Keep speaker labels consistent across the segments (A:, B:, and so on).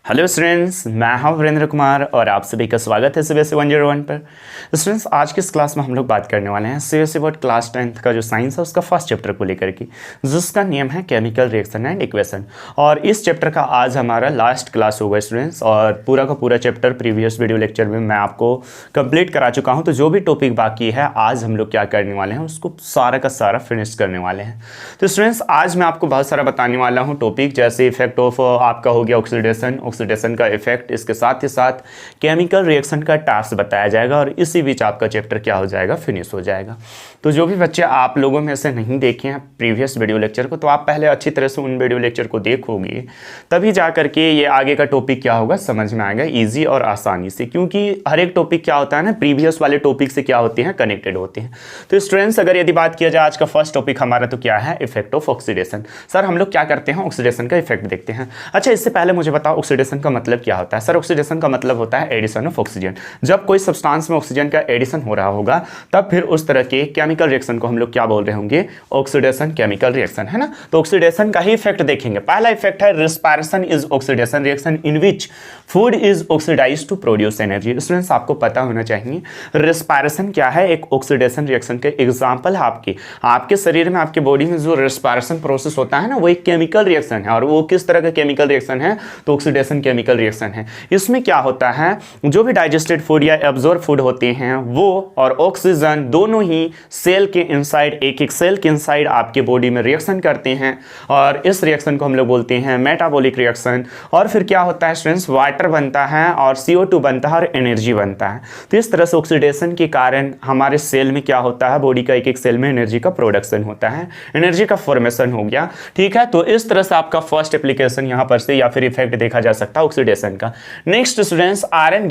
A: Hello students, मैं हूं वीरेंद्र कुमार और आप सभी का स्वागत है सीबीएसई 101 पर। स्टूडेंट्स, आज की इस क्लास में हम लोग बात करने वाले हैं सीबीएसई बोर्ड क्लास 10th का जो साइंस है उसका फर्स्ट चैप्टर को लेकर के, जिसका नेम है केमिकल रिएक्शन एंड इक्वेशन। और इस चैप्टर का आज हमारा लास्ट क्लास होगा स्टूडेंट्स, और पूरा का पूरा चैप्टर प्रीवियस वीडियो लेक्चर में मैं आपको कंप्लीट करा चुका हूँ। तो जो भी टॉपिक बाकी है आज हम लोग क्या करने वाले हैं उसको सारा का सारा फिनिश करने वाले हैं। तो स्टूडेंट्स, आज मैं आपको बहुत सारा बताने वाला हूँ टॉपिक, जैसे इफेक्ट ऑफ आपका हो गया ऑक्सीडेशन का इफेक्ट, इसके साथ ही साथ केमिकल रिएक्शन का टास्क बताया जाएगा और इसी बीच आपका चैप्टर क्या हो जाएगा, फिनिश हो जाएगा। तो जो भी बच्चे आप लोगों में से नहीं देखे हैं प्रीवियस वीडियो लेक्चर को, तो आप पहले अच्छी तरह से उन वीडियो लेक्चर को देखोगे, तभी जा करके ये आगे का टॉपिक क्या होगा समझ में आएगा ईजी और आसानी से, क्योंकि हर एक टॉपिक क्या होता है ना, प्रीवियस वाले टॉपिक से क्या होते हैं, कनेक्टेड होते हैं। तो स्टूडेंट्स, अगर यदि बात किया जाए आज का फर्स्ट टॉपिक हमारा, तो क्या है, इफेक्ट ऑफ ऑक्सीडेशन। सर हम लोग क्या करते हैं, ऑक्सीडेशन का इफेक्ट देखते हैं। अच्छा, इससे पहले मुझे बताओ ऑक्सीडेशन का मतलब क्या होता है। सर ऑक्सीडेशन का मतलब होता है एडिशन ऑफ ऑक्सीजन। जब कोई सब्सटेंस में ऑक्सीजन का एडिशन हो रहा होगा तब फिर उस तरह के केमिकल रिएक्शन को हम लोग क्या बोल रहे होंगे, ऑक्सीडेशन केमिकल रिएक्शन, है ना। तो ऑक्सीडेशन का ही इफेक्ट देखेंगे। पहला इफेक्ट है respiration is oxidation reaction in which food is oxidised to produce energy. Students, आपको पता होना चाहिए रेस्पिरेशन क्या है, एक ऑक्सीडेशन रिएक्शन के एग्जांपल है। आपके शरीर में, आपके बॉडी में जो रेस्पिरेशन प्रोसेस होता है ना, वो एक केमिकल रिएक्शन है। और वो किस तरह का केमिकल रिएक्शन है, तो ऑक्सीडेशन केमिकल रिएक्शन है। इसमें क्या होता है, जो भी डाइजेस्टेड फूड या एब्जॉर्ब फूड होते हैं वो और ऑक्सीजन दोनों ही सेल के इनसाइड, एक एक सेल के इनसाइड आपके बॉडी में रिएक्शन करते हैं, और इस रिएक्शन को हम लोग बोलते हैं मेटाबॉलिक रिएक्शन। और फिर क्या होता है स्टूडेंट्स, वाटर बनता है और CO2 बनता है और एनर्जी बनता है। तो इस तरह से ऑक्सीडेशन के कारण हमारे सेल में क्या होता है, बॉडी का एक एक सेल में एनर्जी का प्रोडक्शन होता है, एनर्जी का फॉर्मेशन हो गया। ठीक है, तो इस तरह से आपका फर्स्ट एप्लीकेशन यहां पर से या फिर इफेक्ट देखा जा सकता है ऑक्सीडेशन का। Next students, iron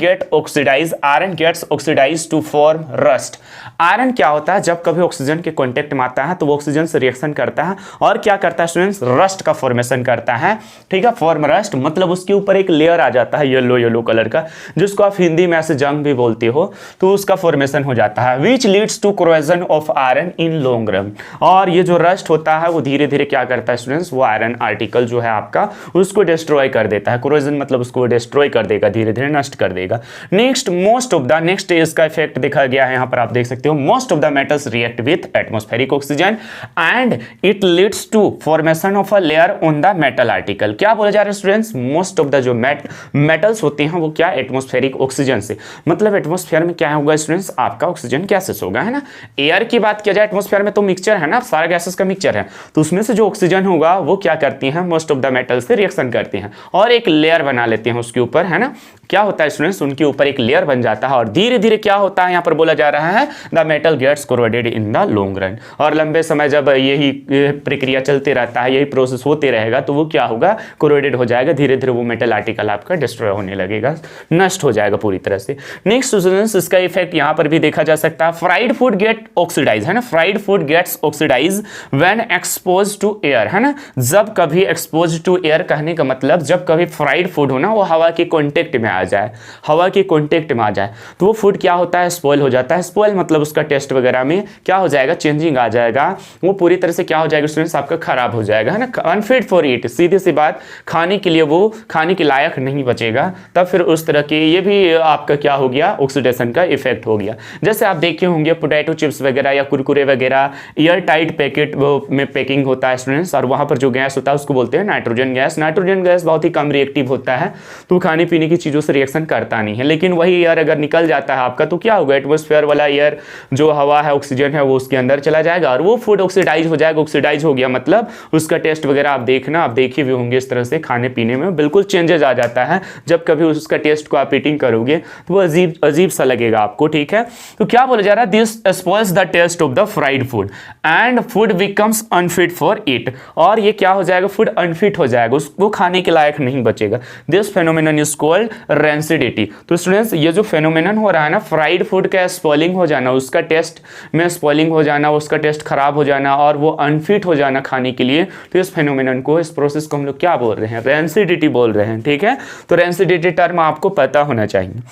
A: gets oxidise to form rust. Iron क्या होता है, जब कभी ऑक्सीजन के कांटेक्ट में आता है तो वो ऑक्सीजन से रिएक्शन करता है और क्या करता है स्टूडेंट्स, रस्ट का फॉर्मेशन करता है। ठीक है, फॉर्म रस्ट मतलब उसके ऊपर एक लेयर आ जाता है येलो कलर का, जिसको आप हिंदी में ऐसे जंग भी बोलते हो, तो उसका फॉर्मेशन हो जाता है, which leads to corrosion of iron in long run. और ये जो रस्ट होता है वो धीरे धीरे क्या करता है स्टूडेंट्स, वो आयरन आर्टिकल जो है आपका उसको डिस्ट्रॉय कर देता है। कोरोजन मतलब उसको डिस्ट्रॉय कर देगा, धीरे धीरे नष्ट कर देगा। नेक्स्ट इसका इफेक्ट देखा गया है, यहां पर आप देख सकते हो, most of the metals react with atmospheric oxygen and it leads to formation of a layer on the metal article. क्या बोला जा रहा है स्टूडेंट्स, मोस्ट ऑफ द जो मेटल्स होते हैं वो क्या, एटमॉस्फेरिक ऑक्सीजन से, मतलब एटमॉस्फेयर में क्या होगा स्टूडेंट्स, आपका ऑक्सीजन गैसेस होगा, है ना। एयर की बात किया जाए, एटमॉस्फेयर में तो मिक्सचर है ना, सारा गैसेस का मिक्सचर है, तो उसमें से जो ऑक्सीजन होगा वो क्या करती हैं, मोस्ट ऑफ द मेटल से रिएक्शन करते हैं और एक लेयर बना लेते हैं उसके ऊपर, है ना। क्या होता है स्टूडेंट्स, उनके ऊपर एक लेयर बन जाता है और धीरे धीरे क्या होता है, यहां पर बोला जा रहा है the metal gets corroded in the long run. और लंबे समय जब यही प्रक्रिया चलते रहता है, यही प्रोसेस होते रहेगा, तो वो क्या होगा, कोरोडेड हो जाएगा, धीरे धीरे वो मेटल आर्टिकल आपका डिस्ट्रॉय होने लगेगा, नष्ट हो जाएगा पूरी तरह से। नेक्स्ट स्टूडेंट्स, इसका इफेक्ट यहां पर भी देखा जा सकता है, फ्राइड फूड गेट ऑक्सीडाइज, है ना, fried food gets oxidise when exposed to air, है ना। जब कभी एक्सपोज्ड टू एयर कहने का मतलब, जब कभी फ्राइड फूड हो ना, वो हवा के कांटेक्ट में आ जाए, हवा के कांटेक्ट में आ जाए, तो वो फूड क्या होता है, स्पॉइल हो जाता है। स्पॉइल मतलब उसका टेस्ट वगैरह में क्या हो जाएगा, चेंजिंग आ जाएगा, वो पूरी तरह से क्या हो जाएगा स्टूडेंट्स, आपका खराब हो जाएगा, है ना, अनफिट फॉर ईट, सीधी सी बात, खाने के लिए वो खाने के लायक नहीं बचेगा। तब फिर उस तरह के ये भी आपका क्या हो गया, ऑक्सीडेशन का इफेक्ट हो गया। जैसे आप देखे होंगे पोटैटो चिप्स वगैरह या कुरकुरे वगैरह एयर टाइट पैकेट में पैकिंग होता है स्टूडेंट्स, और वहां पर जो गैस होता है उसको बोलते हैं नाइट्रोजन गैस। नाइट्रोजन गैस बहुत ही कम रिएक्टिव होता है, तो खाने पीने की चीजों से रिएक्शन करता नहीं है, लेकिन वही एयर अगर निकल जाता है आपका, तो क्या होगा, एटमॉस्फेयर वाला एयर जो हवा है, ऑक्सीजन है, वो उसके अंदर चला जाएगा और वो फूड ऑक्सीडाइज हो जाएगा। ऑक्सीडाइज हो गया मतलब उसका टेस्ट वगैरह आप देखना, आप देखे भी होंगे, इस तरह से खाने पीने में बिल्कुल चेंजेस आ जाता है। जब कभी उसका टेस्ट को आप ईटिंग करोगे तो वो अजीब सा लगेगा आपको। ठीक है, तो क्या बोला जा रहा है, this spoils the taste of the fried food and food becomes unfit for eat. और ये क्या हो जाएगा, फूड अनफिट हो जाएगा, उसको खाने के लायक नहीं बचेगा। This phenomenon is called rancidity. तो स्टूडेंट्स, ये जो फेनोमेनन हो रहा है ना, फ्राइड फूड का स्पॉइलिंग हो जाना, उसका टेस्ट में स्पॉइलिंग हो जाना, उसका टेस्ट खराब हो जाना और वो अनफिट हो जाना खाने के लिए, तो इस फेनोमेनन को, इस प्रोसेस को हम लोग क्या बोल रहे हैं, रेंसिडिटी बोल रहे हैं। ठीक है, तो रेंसिडिटी टर्म आपको पता होना चाहिए।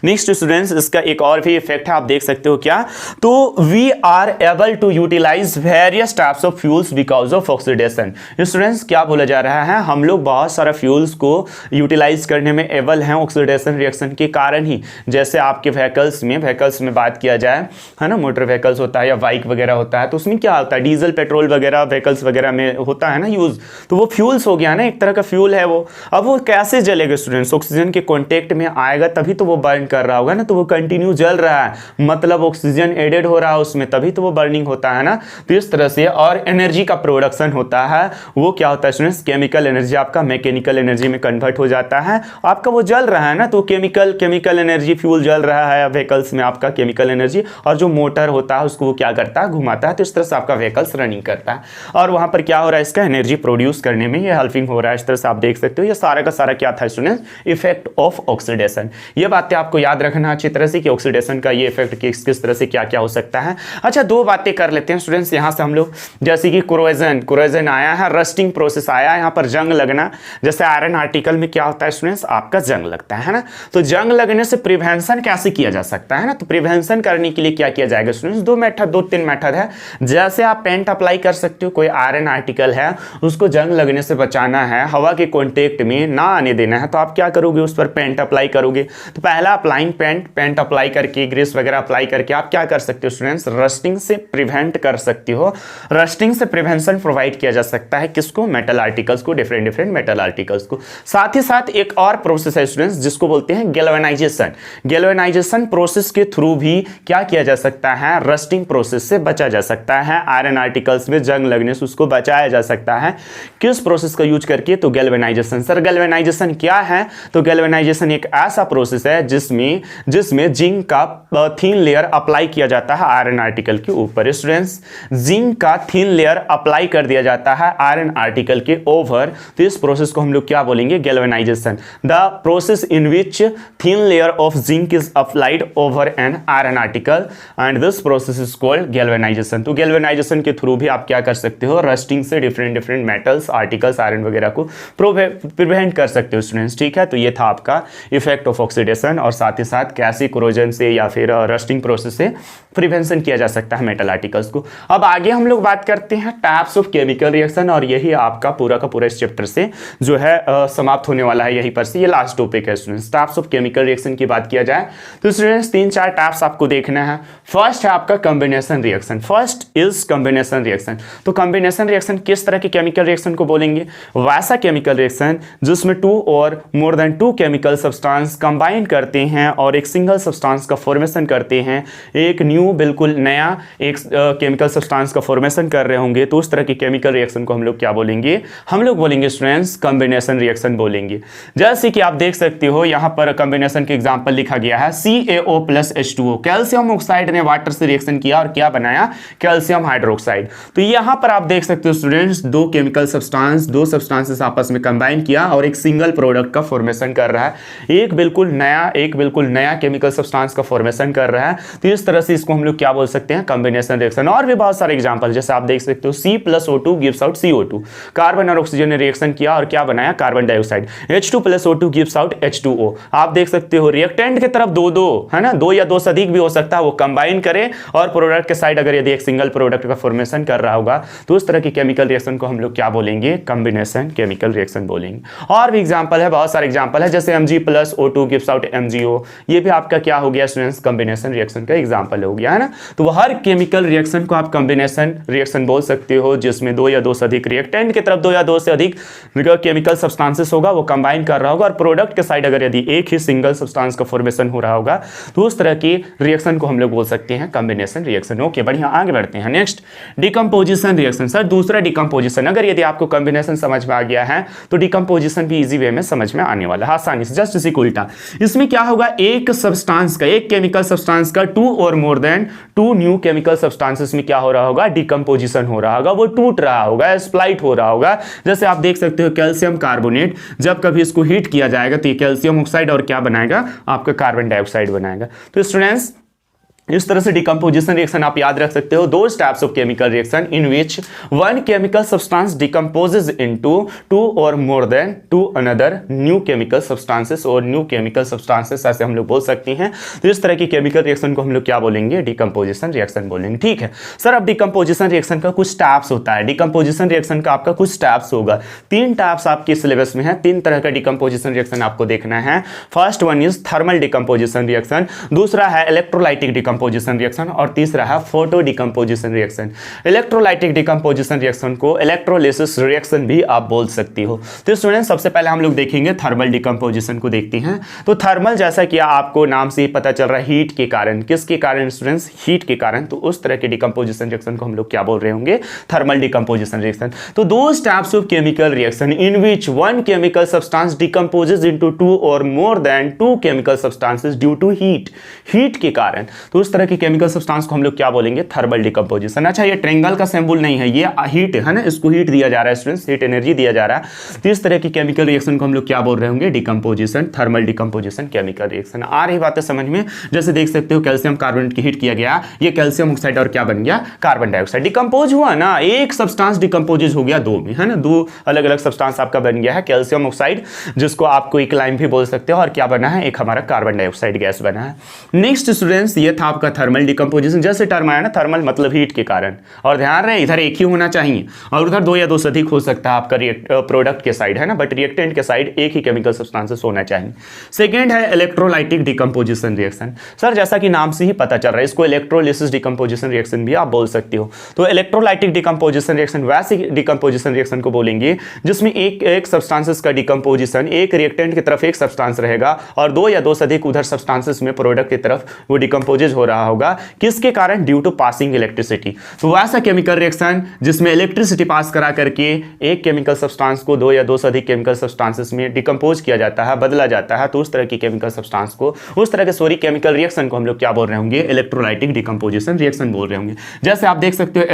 A: नेक्स्ट स्टूडेंट्स, इसका एक और भी इफेक्ट है, आप देख सकते हो क्या, तो we are able to utilise various types of fuels because of oxidation. Students क्या बोला जा रहा है, हम लोग बहुत सारा फ्यूल्स को यूटिलाइज करने में एबल हैं ऑक्सीडेशन रिएक्शन के कारण ही। जैसे आपके व्हीकल्स में बात किया जाए, है ना, मोटर व्हीकल्स होता है या बाइक वगैरह होता है, तो उसमें क्या होता है, डीजल पेट्रोल वगैरह व्हीकल्स वगैरह में होता है ना यूज, तो वो फ्यूल्स हो गया ना, एक तरह का फ्यूल है वो। अब वो कैसे जलेगा स्टूडेंट्स, ऑक्सीजन के कॉन्टेक्ट में आएगा तभी तो वो बर्न कर रहा होगा ना, तो वो कंटिन्यू जल रहा है, मतलब ऑक्सीजन एडेड हो रहा है उसमें, तभी तो वो बर्निंग होता है ना। तो इस तरह से, और एनर्जी का प्रोडक्शन होता है, वो क्या होता है स्टूडेंट्स, केमिकल एनर्जी आपका मैकेनिकल एनर्जी में कन्वर्ट हो जाता है, आपका वो जल रहा है ना, तो केमिकल एनर्जी, फ्यूल जल रहा है व्हीकल्स में आपका केमिकल एनर्जी, और जो मोटर होता है उसको वो क्या करता है, घुमाता है, तो इस तरह से आपका व्हीकल्स रनिंग करता है, और वहां पर क्या हो रहा है, इसका एनर्जी प्रोड्यूस करने में ये हेल्पिंग हो रहा है। इस तरह से आप देख सकते हो, ये सारा का सारा क्या था स्टूडेंट्स, इफेक्ट ऑफ ऑक्सीडेशन। ये बातें आपको याद रखना अच्छी तरह से कि ऑक्सीडेशन का ये इफेक्ट किस तरह से क्या क्या हो सकता है। अच्छा, दो बातें कर लेते हैं स्टूडेंट्स यहां से हम लोग, जैसे कि कोरोजन आया है, रस्टिंग प्रोसेस आया है, यहां पर जंग लगना, जैसे आयरन आर्टिकल में क्या होता है स्टूडेंट्स, आपका जंग लगता है ना, तो जंग लगने से प्रिवेंशन कैसे किया जा सकता है ना, तो प्रिवेंशन करने के लिए क्या किया जाएगा स्टूडेंट्स, दो तीन मेथड है। जैसे आप पेंट अप्लाई कर सकते हो, कोई आयरन आर्टिकल है उसको जंग लगने से बचाना है, हवा के कॉन्टेक्ट में ना आने देना है, तो आप क्या करोगे, उस पर पेंट अप्लाई करोगे। तो पहला अप्लाइंग पेंट अप्लाई करके, ग्रीस वगैरह अप्लाई करके आप क्या कर सकते हो स्टूडेंट्स, रस्टिंग से प्रिवेंट कर सकते हो। रस्टिंग से प्रिवेंशन प्रोवाइड किया जा सकता है किसको, मेटल आर्टिकल्स को, डिफरेंट मेटल आर्टिकल्स को। साथ ही साथ एक और प्रोसेस है स्टूडेंट्स जिसको बोलते हैं गैल्वेनाइजेशन। गैल्वेनाइजेशन प्रोसेस के थ्रू भी क्या किया जा सकता है, रस्टिंग प्रोसेस से बचा जा सकता है, आयरन आर्टिकल्स में जंग लगने से उसको बचाया जा सकता है। किस प्रोसेस का यूज करके, तो गैल्वेनाइजेशन। सर गैल्वेनाइजेशन क्या है, तो गैल्वेनाइजेशन एक ऐसा प्रोसेस है जिसमें जिंक का थिन लेयर अप्लाई किया जाता है आयरन आर्टिकल के ऊपर। स्टूडेंट्स, जिंक का थिन लेयर अप्लाई कर दिया जाता है आयरन आर्टिकल के ओवर, तो इस प्रोसेस को हम लोग क्या बोलेंगे, galvanisation. The process in which thin layer of zinc is applied over an iron article and this process is called galvanisation. तो गैल्वेनाइजेशन के थ्रू भी आप क्या कर सकते हो, रस्टिंग से डिफरेंट मेटल्स, आर्टिकल्स, आयरन वगैरह को प्रिवेंट कर सकते हो स्टूडेंट्स, ठीक है। तो ये था आपका इफेक्ट ऑफ ऑक्सीडेशन, और साथ ही साथ कैसे कोरोजन से या फिर रस्टिंग प्रोसेस से प्रिवेंशन किया जा सकता है मेटल आर्टिकल्स को। अब आगे हम लोग बात करते हैं टाइप्स ऑफ केमिकल रिएक्शन, और यही आपका पूरा का पूरा इस चैप्टर से जो है समाप्त होने वाला है, यहीं पर से ये लास्ट टॉपिक है students. Types of chemical reaction की बात किया जाए तो स्टूडेंट्स 3-4 टाइप्स आपको देखना है। फर्स्ट है आपका combination reaction. First is combination reaction. तो कॉम्बिनेशन रिएक्शन किस तरह के केमिकल रिएक्शन को बोलेंगे, वैसा केमिकल रिएक्शन जिसमें 2 और more than 2 chemical substance combine करते हैं और एक सिंगल सब्सटेंस का फॉर्मेशन करते हैं, एक न्यू बिल्कुल नया एक केमिकल सब्सटेंस का फॉर्मेशन कर रहे होंगे, तो उस तरह के केमिकल रिएक्शन को हम लोग क्या बोलेंगे, हम लोग बोलेंगे स्टूडेंट्स कॉम्बिनेशन रिएक्शन बोलेंगे। जैसे कि आप देख सकते हो यहां पर कॉम्बिनेशन के एग्जांपल लिखा गया है, CaO + H2O, कैल्शियम ऑक्साइड ने वाटर से रिएक्शन किया और क्या बनाया, कैल्शियम हाइड्रोक्साइड। तो यहां पर आप देख सकते हो स्टूडेंट्स, 2 केमिकल सब्सटेंस, 2 सब्सटेंसेस आपस में कंबाइन किया और एक सिंगल प्रोडक्ट का फॉर्मेशन कर रहा है, एक बिल्कुल नया केमिकल सब्सटेंस का फॉर्मेशन कर रहा है। तो इस तरह से इसको हम लोग क्या बोल सकते हैं, कॉम्बिनेशन रिएक्शन। और भी बहुत सारे एग्जांपल, जैसे आप देख सकते हो C + O2 gives out CO2, carbon और ऑक्सीजन ने रिएक्शन किया और क्या बनाया, carbon dioxide. H2 + O2 gives out H2O। आप देख सकते हो रिएक्टेंट की तरफ 2 है ना, 2 या 2 से अधिक भी हो सकता है, वो कंबाइन करे और प्रोडक्ट के साइड अगर यदि एक सिंगल प्रोडक्ट का फॉर्मेशन कर रहा होगा, तो उस तरह की केमिकल रिएक्शन को हम लोग क्या बोलेंगे, कॉम्बिनेशन केमिकल रिएक्शन बोलेंगे। और भी एग्जांपल है, बहुत सारे एग्जांपल है, जैसे Mg + O2 gives out MgO, ये भी आपका क्या हो गया स्टूडेंट्स, कॉम्बिनेशन रिएक्शन का एग्जांपल हो गया, है ना। तो हर केमिकल रिएक्शन को आप कॉम्बिनेशन रिएक्शन बोल सकते हो, जिसमें 2 या 2 से अधिक रिएक्टेंट की तरफ 2 या 2 से अधिक केमिकल सब्सटेंसेस होगा, वो कंबाइन कर रहा होगा, और प्रोडक्ट के साइड अगर यदि एक ही सिंगल सब्सटेंस का फॉर्मेशन हो रहा होगा, तो उस तरह की रिएक्शन को हम लोग बोल सकते हैं कॉम्बिनेशन रिएक्शन। ओके, बढ़िया, आगे बढ़ते हैं। Next, decomposition reaction. सर दूसरा डिकम्पोजिशन, अगर यदि आपको कॉम्बिनेशन समझ में आ गया है तो डिकम्पोजिशन भी इजी वे में समझ में आने वाला है, आसानी से, जस्ट इसी को उल्टा। इसमें क्या होगा, एक सब्सटेंस का, एक केमिकल सब्सटेंस का 2 और more than 2 new chemical substances में क्या हो रहा होगा, डिकम्पोजिशन हो रहा होगा, वो टूट रहा होगा, स्प्लाइट हो रहा होगा। जैसे आप देख सकते हो कैल्शियम कार्बोनेट, जब कभी इसको हीट किया जाएगा तो ये कैल्शियम ऑक्साइड और क्या बनाएगा, आपका कार्बन डाइऑक्साइड बनाएगा। तो स्टूडेंट्स इस तरह से डिकम्पोजिशन रिएक्शन आप याद रख सकते हो। Those types of chemical reaction in which one chemical substance decomposes into two और more than two another new chemical substances और न्यू केमिकल सब्सटेंसेस ऐसे हम लोग बोल सकते हैं। तो इस तरह की केमिकल रिएक्शन को हम लोग क्या बोलेंगे, डिकम्पोजिशन रिएक्शन बोलेंगे। ठीक है सर, अब डिकम्पोजिशन रिएक्शन का कुछ टाइप्स होता है। डिकम्पोजिशन रिएक्शन का आपका कुछ टाइप्स होगा, 3 टाइप्स आपके सिलेबस में है, 3 तरह का डिकम्पोजिशन रिएक्शन आपको देखना है। First one is thermal decomposition reaction, दूसरा है इलेक्ट्रोलाइटिक डिकम्पोजिशन रिएक्शन और तीसरा है photo decomposition reaction. Electrolytic decomposition reaction को इलेक्ट्रोलिसिस रिएक्शन भी आप बोल सकती हो। तो स्टूडेंट सबसे पहले हम लोग देखेंगे थर्मल डिकम्पोजिशन को देखते हैं। तो थर्मल जैसा कि आपको नाम से ही पता चल रहा है, हीट के कारण। किसके कारण स्टूडेंट्स, हीट के कारण। तो उस तरह के डिकम्पोजिशन रिएक्शन को हम लोग क्या बोल रहे होंगे, थर्मल डिकम्पोजिशन रिएक्शन। तो those types of chemical reaction in which one chemical substance decomposes into 2 और more than 2 chemical substances due to heat, heat के कारण। तो उस तरह की केमिकल सब्सटेंस को हम लोग क्या बोलेंगे, थर्मल डिकम्पोजिशन। अच्छा, ये ट्रायंगल का सिंबल नहीं है, ये हीट है ना, इसको हीट दिया जा रहा है स्टूडेंट्स, हीट एनर्जी दिया जा रहा है। तो इस तरह की केमिकल रिएक्शन को हम लोग क्या बोल रहे होंगे, decomposition, thermal decomposition chemical reaction. आ रही बातें समझ में? जैसे देख सकते हो कैल्शियम कार्बोनेट की हीट किया गया, ये कैल्शियम ऑक्साइड और क्या बन गया, कार्बन डाइऑक्साइड। डिकम्पोज हुआ ना, एक सब्सटेंस डिकम्पोज हो गया 2 में, है ना, 2 अलग अलग सब्सटेंस आपका बन गया है, कैल्शियम ऑक्साइड जिसको आपको इक्लाइन भी बोल सकते हो, और क्या बना है, एक हमारा कार्बन डाइऑक्साइड गैस बना है। नेक्स्ट स्टूडेंट्स, ये था आपका थर्मल डिकम्पोजिशन। जैसे टर्म आया ना, थर्मल मतलब हीट के कारण, और ध्यान रहे इधर एक ही होना चाहिए और उधर 2 या 2 से अधिक हो सकता है आपका प्रोडक्ट के साइड, है ना, बट रिएक्टेंट के साइड एक ही केमिकल सब्सटेंसेस होना चाहिए। सेकेंड है इलेक्ट्रोलाइटिक डिकम्पोजिशन रिएक्शन। सर जैसा कि नाम से ही पता चल रहा है, इसको इलेक्ट्रोलिसिस डिकम्पोजिशन रिएक्शन भी आप बोल सकते हो। तो इलेक्ट्रोलाइटिक डिकम्पोजिशन रिएक्शन वैसे डिकम्पोजिशन रिएक्शन को बोलेंगे जिसमें एक सब्सटेंसेस का डिकम्पोजिशन, एक रिएक्टेंट की तरफ एक सब्सटेंस रहेगा और 2 या 2 से अधिक उधर सब्सटेंसेस में प्रोडक्ट की तरफ वो डिकम्पोज हो रहा होगा। किसके कारण, ड्यू टू पासिंग इलेक्ट्रिसिटी। तो वैसा केमिकल रिएक्शन जिसमें इलेक्ट्रिसिटी पास करा करके एक केमिकल सब्सटेंस को 2 या 2 से अधिक केमिकल सब्सटेंसेस में डिकम्पोज किया जाता है, बदला जाता है। तो उस तरह की केमिकल सब्सटेंस को, उस तरह के केमिकल रिएक्शन को हम लोग क्या बोल रहे होंगे, इलेक्ट्रोलाइटिक डिकम्पोजिशन रिएक्शन बोल रहे होंगे। जैसे आप देख सकते हो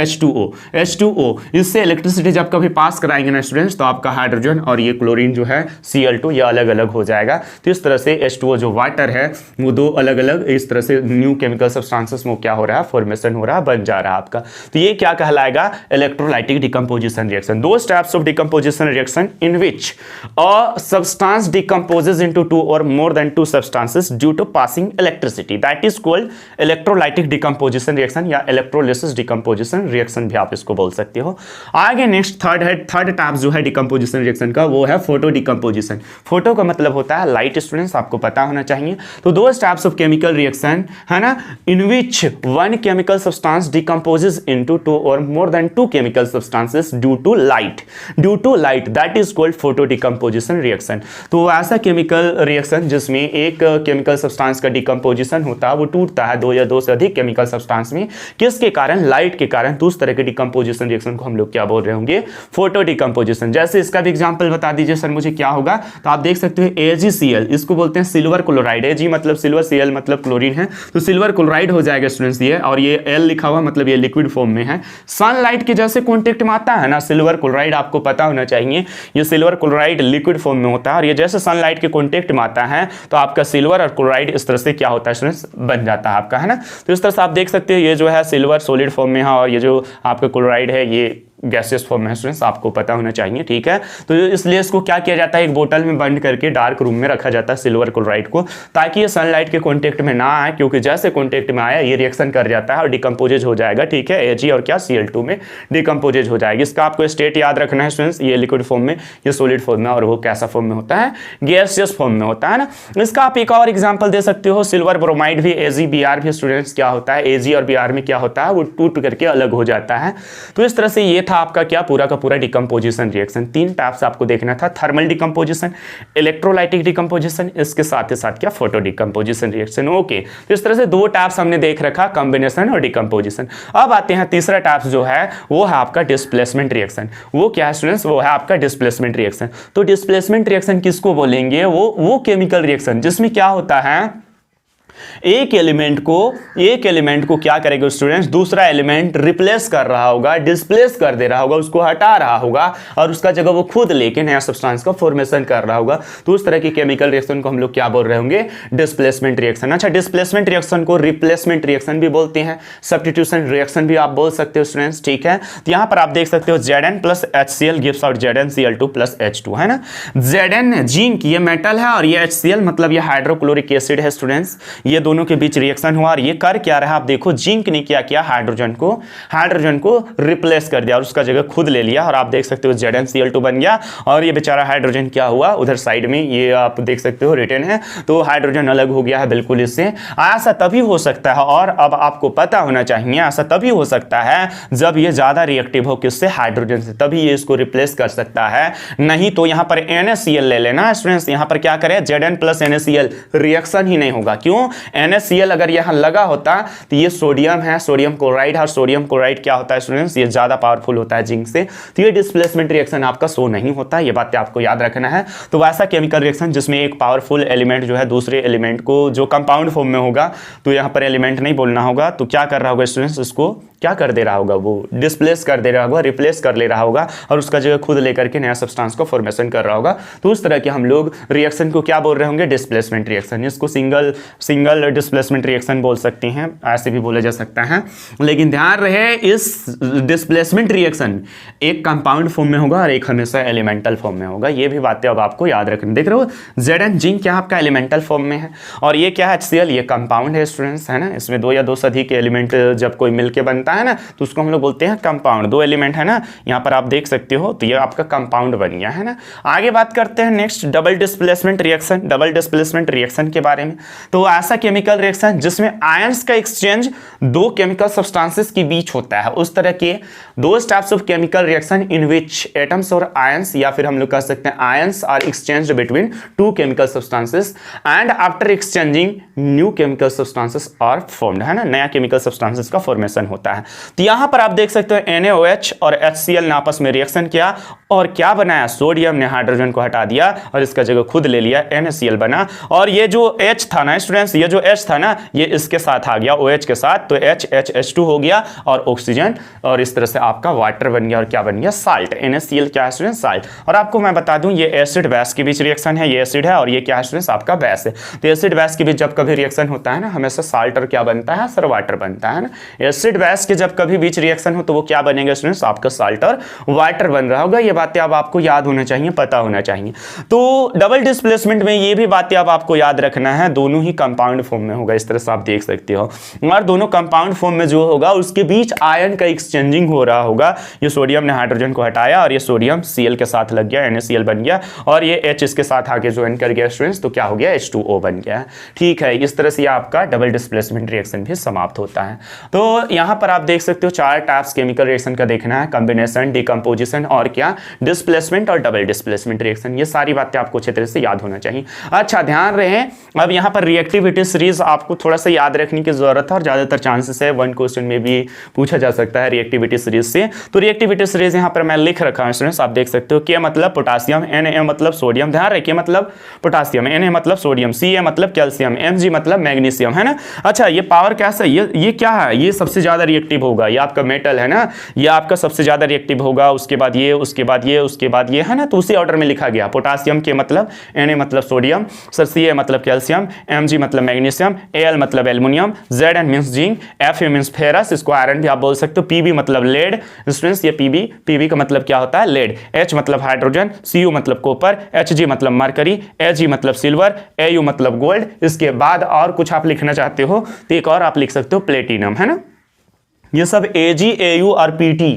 A: H2O, इससे इलेक्ट्रिसिटी जब कभी पास कराएंगे ना स्टूडेंट्स, तो आपका हाइड्रोजन और ये क्लोरीन जो है Cl2, ये अलग अलग हो जाएगा। तो इस तरह से H2O जो वाटर है वो 2 अलग अलग इस तरह से न्यू केमिकल सब्सटेंसेस में क्या हो रहा है, फॉर्मेशन हो रहा है, बन जा रहा है आपका। तो ये क्या कहलाएगा, electrolytic decomposition reaction. Those types of decomposition reaction in which a substance decomposes into 2 और more than 2 substances due to passing electricity, that is called electrolytic decomposition reaction या इलेक्ट्रोलिसिस डिकम्पोजिशन रिएक्शन भी आप इसको बोल सकते हो। आगे नेक्स्ट थर्ड टाइप जो है डिकम्पोजिशन रिएक्शन का, वो है फोटो डिकम्पोजिशन। फोटो का मतलब होता है लाइट, स्टूडेंट्स आपको पता होना चाहिए। तो those types of chemical reaction, है ना, in which one chemical substance decomposes into 2 और more than 2 chemical substances due to light, that is called photo decomposition reaction. तो ऐसा केमिकल रिएक्शन जिसमें एक केमिकल सब्सटेंस का डिकम्पोजिशन होता है, वो टूटता है 2 या 2 से अधिक केमिकल सब्सटेंस में, किसके कारण, लाइट के कारण। तो उस तरह के डिकम्पोजिशन रिएक्शन को हम लोग क्या बोल रहे होंगे, फोटो डिकम्पोजिशन। जैसे इसका भी एग्जांपल बता दीजिए सर मुझे, क्या होगा। तो आप देख सकते हो AgCl, इसको बोलते हैं सिल्वर क्लोराइड। Ag मतलब सिल्वर, Cl मतलब क्लोरीन है, तो सिल्वर क्लोराइड हो जाएगा स्टूडेंट्स ये, और ये L लिखा हुआ मतलब ये लिक्विड फॉर्म में है। सनलाइट के जैसे कॉन्टेक्ट में आता है ना सिल्वर क्लोराइड, आपको पता होना चाहिए, ये सिल्वर क्लोराइड लिक्विड फॉर्म में होता है, और ये जैसे सनलाइट के कॉन्टेक्ट में आता है तो आपका सिल्वर और क्लोराइड इस तरह से क्या होता है स्टूडेंट्स, बन जाता है आपका, है ना। तो इस तरह से आप देख सकते हैं, ये जो है सिल्वर सॉलिड फॉर्म में है और ये जो आपका क्लोराइड है ये गैसियस फॉर्म में स्टूडेंट्स, आपको पता होना चाहिए, ठीक है। तो इसलिए इसको क्या किया जाता है, एक बोतल में बंद करके डार्क रूम में रखा जाता है सिल्वर क्लोराइड को, ताकि ये सनलाइट के कांटेक्ट में ना आए, क्योंकि जैसे कांटेक्ट में आया ये रिएक्शन कर जाता है और डिकम्पोजेज हो जाएगा, ठीक है। Ag और क्या Cl2 में डिकम्पोजेज हो जाएगी। इसका आपको स्टेट याद रखना है स्टूडेंट्स, ये लिक्विड फॉर्म में, ये सॉलिड फॉर्म में, और वो कैसा फॉर्म में होता है, गैसियस फॉर्म में होता है ना। इसका आप एक और एग्जाम्पल दे सकते हो, सिल्वर ब्रोमाइड भी, AgBr भी स्टूडेंट्स क्या होता है, Ag और Br में क्या होता है, वो टूट करके अलग हो जाता है। तो इस तरह से ये था आपका क्या, पूरा का पूरा डिकम्पोजिशन रिएक्शन। 3 टाइप्स आपको देखना था, थर्मल डिकम्पोजिशन, इलेक्ट्रोलाइटिक डिकम्पोजिशन, इसके साथ ही साथ क्या, फोटो डिकम्पोजिशन रिएक्शन। ओके, तो इस तरह से 2 टाइप्स हमने देख रखा, कॉम्बिनेशन और डिकम्पोजिशन। अब आते हैं तीसरा टाइप्स जो है, वो है आपका डिस्प्लेसमेंट रिएक्शन। वो क्या है स्टूडेंट्स, वो है आपका डिस्प्लेसमेंट रिएक्शन। तो डिस्प्लेसमेंट रिएक्शन किसको बोलेंगे, वो केमिकल रिएक्शन जिसमें क्या होता है, एक एलिमेंट को क्या करेगा स्टूडेंट्स, दूसरा एलिमेंट रिप्लेस कर रहा होगा, डिस्प्लेस कर दे रहा होगा, उसको हटा रहा होगा और उसका जगह वो खुद लेके नया सब्सटेंस का फॉर्मेशन कर रहा होगा। तो उस तरह की केमिकल रिएक्शन को हम लोग क्या बोल रहे होंगे, डिस्प्लेसमेंट रिएक्शन। अच्छा, डिस्प्लेसमेंट रिएक्शन को रिप्लेसमेंट रिएक्शन भी बोलते हैं, सब्स्टिट्यूशन रिएक्शन भी आप बोल सकते हो स्टूडेंट्स, ठीक है। तो यहां पर आप देख सकते हो Zn plus HCl gives out ZnCl2 plus H2, है ना। Zn जिंक ये मेटल है और ये HCl मतलब ये हाइड्रोक्लोरिक एसिड है स्टूडेंट्स। ये दोनों के बीच रिएक्शन हुआ और ये कर क्या रहा, आप देखो जिंक ने क्या किया, हाइड्रोजन को रिप्लेस कर दिया और उसका जगह खुद ले लिया और आप देख सकते हो ZnCl2 बन गया। और ये बेचारा हाइड्रोजन क्या हुआ, उधर साइड में ये आप देख सकते हो रिटर्न है, तो हाइड्रोजन अलग हो गया है बिल्कुल इससे। ऐसा तभी हो सकता है, और अब आपको पता होना चाहिए, ऐसा तभी हो सकता है जब ये ज्यादा रिएक्टिव हो किससे, हाइड्रोजन से, तभी ये इसको रिप्लेस कर सकता है। नहीं तो यहां पर NaCl ले लेना स्टूडेंट्स, यहां पर क्या करें, Zn प्लस NaCl रिएक्शन ही नहीं होगा। क्यों, NaCl अगर यहां लगा होता तो ये सोडियम है, सोडियम क्लोराइड है, और सोडियम क्लोराइड क्या होता है स्टूडेंट्स, ये ज्यादा पावरफुल होता है जिंक से, तो ये डिस्प्लेसमेंट रिएक्शन आपका शो नहीं होता। ये बात आपको याद रखना है। तो वैसा केमिकल रिएक्शन जिसमें एक पावरफुल एलिमेंट जो है दूसरे एलिमेंट को, जो कंपाउंड फॉर्म में होगा, तो यहां पर एलिमेंट नहीं बोलना होगा, तो क्या कर रहा होगा स्टूडेंट्स, उसको क्या कर दे रहा होगा, वो डिस्प्लेस कर दे रहा होगा, रिप्लेस कर ले रहा होगा और उसका जगह खुद लेकर के नया सब्सटेंस को फॉर्मेशन कर रहा होगा। तो उस तरह के हम लोग रिएक्शन को क्या बोल रहे होंगे, डिस्प्लेसमेंट रिएक्शन। इसको सिंगल डिस्प्लेसमेंट रिएक्शन बोल सकते हैं, ऐसे भी बोला जा सकता है। लेकिन ध्यान रहे, इस डिस्प्लेसमेंट रिएक्शन एक कंपाउंड फॉर्म में होगा और एक हमेशा एलिमेंटल फॉर्म में होगा। ये भी बातें अब आपको याद रखनी। देख रहे हो, Zn जिंक क्या आपका एलिमेंटल फॉर्म में है और ये क्या है, HCl, ये कंपाउंड है स्टूडेंट्स, है ना। इसमें दो या दो से अधिक एलिमेंट जब कोई मिलकर बनता है ना, तो उसको हम लोग बोलते हैं कंपाउंड। दो एलिमेंट है ना, यहाँ पर आप देख सकते हो, तो ये आपका कंपाउंड बन गया, है ना। आगे बात करते हैं next, double displacement reaction. Double displacement reaction के बारे में, तो ऐसा केमिकल रिएक्शन जिसमें आयंस का एक्सचेंज दो केमिकल सब्सटेंसेस के बीच होता है। उस तरह के दो types of chemical reaction in which atoms और आयंस, या फिर हम लोग कह सकते हैं ions are exchanged between two chemical substances and after exchanging new chemical substances are formed, है ना। नया केमिकल सब्सटेंसेस का फॉर्मेशन होता है। तो यहां पर आप देख सकते हो NaOH और HCl ने आपस में रिएक्शन किया और क्या बनाया, सोडियम ने हाइड्रोजन को हटा दिया और इसका जगह खुद ले लिया, NaCl बना। और ये जो H था ना स्टूडेंट्स, ये जो H था ना, ये इसके साथ आ गया OH के साथ, तो H2 हो गया और ऑक्सीजन, और इस तरह से आपका वाटर बन गया और क्या बन गया, साल्ट। NaCl क्या है स्टूडेंट, साल्ट। और आपको मैं बता दूं, ये एसिड बेस के बीच रिएक्शन है, ये एसिड है और ये क्या है स्टूडेंट्स, आपका बेस है। तो एसिड बेस के बीच जब कभी रिएक्शन होता है ना, हमेशा साल्ट और क्या बनता है, सर वाटर बनता है ना। एसिड बेस के जब कभी बीच रिएक्शन हो तो वो क्या बनेगा स्टूडेंट्स, आपका साल्ट और वाटर बन रहा होगा। ये बातें अब आपको याद होना चाहिए, पता होना चाहिए। तो डबल डिस्प्लेसमेंट में ये भी बातें अब आपको याद रखना है, दोनों ही कंपाउंड फॉर्म में होगा, इस तरह से आप देख सकते हो। और दोनों कंपाउंड फॉर्म में जो होगा उसके बीच आयन का एक्सचेंजिंग हो रहा होगा। ये सोडियम ने हाइड्रोजन को हटाया और ये सोडियम Cl के साथ लग गया, NaCl बन गया, और ये H इसके साथ आगे ज्वाइन कर गया स्टूडेंट्स, तो क्या हो गया, H2O बन गया। ठीक है, इस तरह से आपका डबल डिस्प्लेसमेंट रिएक्शन भी समाप्त होता है। तो यहां पर आप देख सकते हो चार टाइप्स केमिकल रिएक्शन का देखना है, कॉम्बिनेशन, डिकम्पोजिशन और क्या, डिस्प्लेसमेंट और डबल डिस्प्लेसमेंट रिएक्शन। ये सारी बातें आपको अच्छे तरह से याद होना चाहिए। अच्छा, ध्यान रहे, अब यहां पर रिएक्टिविटी सीरीज आपको थोड़ा सा याद रखने की जरूरत है और ज्यादातर चांसेस है वन क्वेश्चन में भी पूछा जा सकता है रिएक्टिविटी सीरीज से। तो रिएक्टिविटी सीरीज यहां पर मैं लिख रखा हूं स्टूडेंट्स, आप देख सकते हो। K मतलब पोटासियम, Na मतलब सोडियम, ध्यान रखिए, मतलब पोटासियम, Na मतलब सोडियम, Ca मतलब कैल्शियम, Mg मतलब मैग्नीशियम, है ना। अच्छा, ये पावर कैसा है, ये क्या है, ये सबसे ज्यादा रिएक्टिव होगा, ये आपका मेटल है ना, ये आपका सबसे ज्यादा रिएक्टिव होगा, उसके बाद ये, उसके बाद ये, उसके बाद ये, है ना। तो उसी ऑर्डर में लिखा गया। पोटासियम के मतलब, Na मतलब सोडियम, सर Ca मतलब कैल्शियम, Mg मतलब मैग्नीशियम, Al मतलब aluminium, Zn means zinc, Fe means ferrous, इसको आयरन भी आप बोल सकते हो, Pb मतलब लेड स्टूडेंट्स, ये Pb का मतलब क्या होता है, लेड, H मतलब हाइड्रोजन, Cu मतलब कॉपर, Hg मतलब मरकरी, Ag मतलब सिल्वर, Au मतलब गोल्ड। इसके बाद और कुछ आप लिखना चाहते हो तो एक और आप लिख सकते हो, प्लेटिनम, है ना। ये सब Ag, Au और Pt,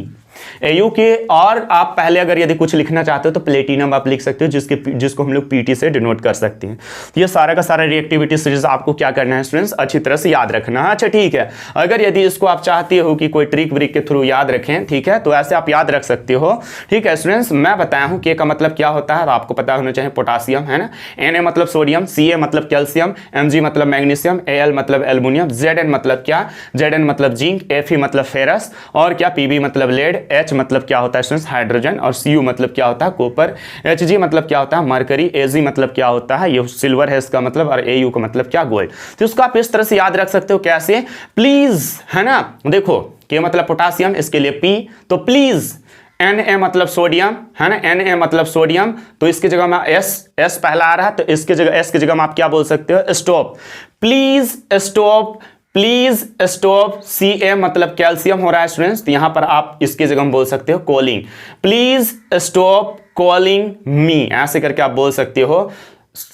A: Au के, और आप पहले अगर यदि कुछ लिखना चाहते हो तो प्लेटिनम आप लिख सकते हो, जिसको हम लोग Pt से डिनोट कर सकते हैं। तो ये सारा का सारा रिएक्टिविटी सीरीज आपको क्या करना है स्टूडेंट्स, अच्छी तरह से याद रखना है। अच्छा, ठीक है, अगर यदि इसको आप चाहते हो कि कोई ट्रिक व्रिक के थ्रू याद रखें, ठीक है, तो ऐसे आप याद रख सकते हो। ठीक है स्टूडेंट्स, मैं बताया हूं K का मतलब क्या होता है, आपको पता होना चाहिए, पोटासियम, है ना। Na मतलब सोडियम, Ca मतलब कैल्शियम, Mg मतलब मैग्नीशियम, Al मतलब एल्युमिनियम, Zn मतलब क्या, Zn मतलब जिंक, Fe मतलब फेरस, और क्या, Pb मतलब लेड, H मतलब क्या होता है स्टूडेंट्स हाइड्रोजन, और Cu मतलब क्या होता है कॉपर, Hg मतलब क्या होता है मरकरी, Ag मतलब क्या होता है ये सिल्वर है इसका मतलब, और Au का मतलब क्या गोल्ड। तो इसको आप इस तरह से याद रख सकते हो कैसे, प्लीज, है ना। देखो K मतलब पोटासियम, इसके लिए P, तो प्लीज, Na मतलब सोडियम, है ना, Na मतलब सोडियम, तो इसकी जगह में S पहला आ रहा है, तो इसकी जगह S की जगह में आप क्या बोल सकते हो stop, please stop, please stop. Ca मतलब कैल्शियम हो रहा है स्टूडेंट्स, तो यहां पर आप इसकी जगह में बोल सकते हो कॉलिंग, प्लीज स्टॉप कॉलिंग मी, ऐसे करके आप बोल सकते हो।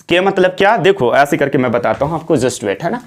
A: के मतलब क्या, देखो ऐसे करके मैं बताता हूं आपको, जस्ट वेट, है ना।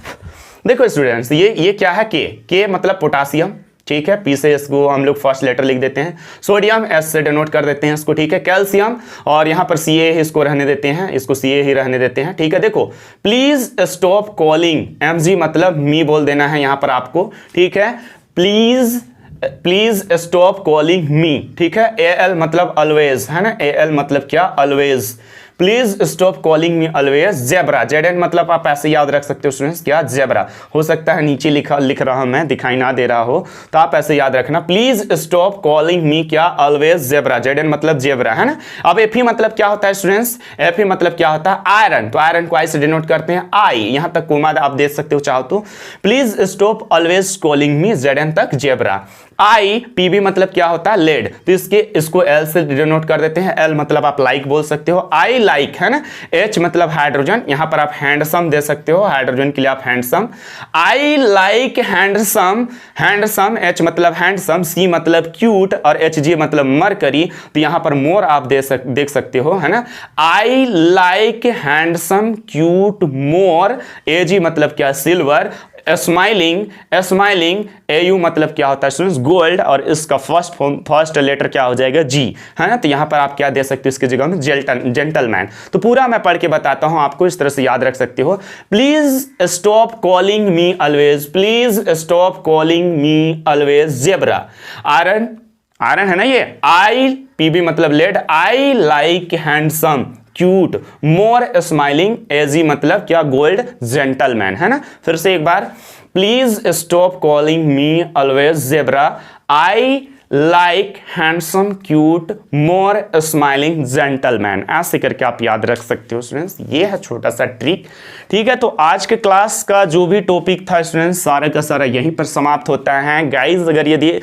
A: देखो स्टूडेंट्स ये क्या है, के मतलब पोटासियम, ठीक है, पी से इसको हम लोग फर्स्ट लेटर लिख देते हैं, सोडियम एस से डिनोट कर देते हैं इसको, ठीक है, कैल्शियम, और यहां पर Ca इसको रहने देते हैं, इसको Ca ही रहने देते हैं, ठीक है। देखो प्लीज स्टॉप कॉलिंग, Mg मतलब मी बोल देना है यहां पर आपको, ठीक है, प्लीज स्टॉप कॉलिंग मी, ठीक है। Al मतलब ऑलवेज, है ना, Al मतलब क्या always, please stop calling me always. Zebra, Zn मतलब आप ऐसे याद रख सकते हो स्टूडेंट्स क्या, जेब्रा, हो सकता है नीचे लिख रहा हूं मैं, दिखाई ना दे रहा हो, तो आप ऐसे याद रखना, प्लीज स्टॉप कॉलिंग मी क्या ऑलवेज जेब्रा, Zn मतलब जेब्रा, है ना। अब Fe मतलब क्या होता है स्टूडेंट्स, Fe मतलब क्या होता है आयरन, तो आयरन को आई से डिनोट करते हैं, आई, यहां तक कोमा आप दे सकते हो चाहो तो, please stop always calling me Zn तक जेब्रा। आई, Pb मतलब क्या होता है लेड, तो इसको L से डिनोट कर देते हैं, L मतलब आप लाइक बोल सकते हो, आई लाइक, है ना। H मतलब हाइड्रोजन, यहां पर आप हैंडसम दे सकते हो, हाइड्रोजन के लिए आप हैंडसम, आई लाइक हैंडसम, हैंडसम, H मतलब हैंडसम, C मतलब क्यूट, और Hg मतलब मरकरी, तो यहां पर मोर आप देख सकते हो, है ना, आई लाइक हैंडसम क्यूट मोर, Ag मतलब क्या सिल्वर, स्माइलिंग, स्माइलिंग, Au मतलब क्या होता है स्टूडेंट्स गोल्ड, और इसका फर्स्ट लेटर क्या हो जाएगा G, है ना। तो यहां पर आप क्या दे सकते हो इसकी जगह में जेंटलमैन। तो पूरा मैं पढ़ के बताता हूं आपको, इस तरह से याद रख सकते हो, please stop calling me always, please stop calling me always zebra. Iron, iron है ना ये, आई, Pb मतलब lead, I like handsome cute more smiling, Ag मतलब क्या गोल्ड, जेंटलमैन, है ना। फिर से एक बार, please stop calling me always zebra, I like handsome cute more smiling gentleman, ऐसे करके आप याद रख सकते हो स्टूडेंट्स। ये है छोटा सा ट्रिक, ठीक है। तो आज के क्लास का जो भी टॉपिक था स्टूडेंट्स सारा का सारा यहीं पर समाप्त होता है। गाइज अगर यदि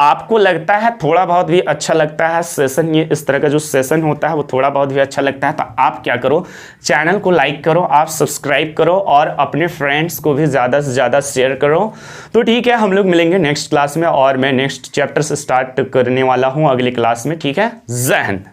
A: आपको लगता है थोड़ा बहुत भी अच्छा लगता है सेशन, ये इस तरह का जो सेशन होता है वो थोड़ा बहुत भी अच्छा लगता है, तो आप क्या करो, चैनल को लाइक करो, आप सब्सक्राइब करो, और अपने फ्रेंड्स को भी ज़्यादा से ज़्यादा शेयर करो। तो ठीक है, हम लोग मिलेंगे नेक्स्ट क्लास में, और मैं नेक्स्ट चैप्टर से स्टार्ट करने वाला हूँ अगली क्लास में, ठीक है। जय हिंद।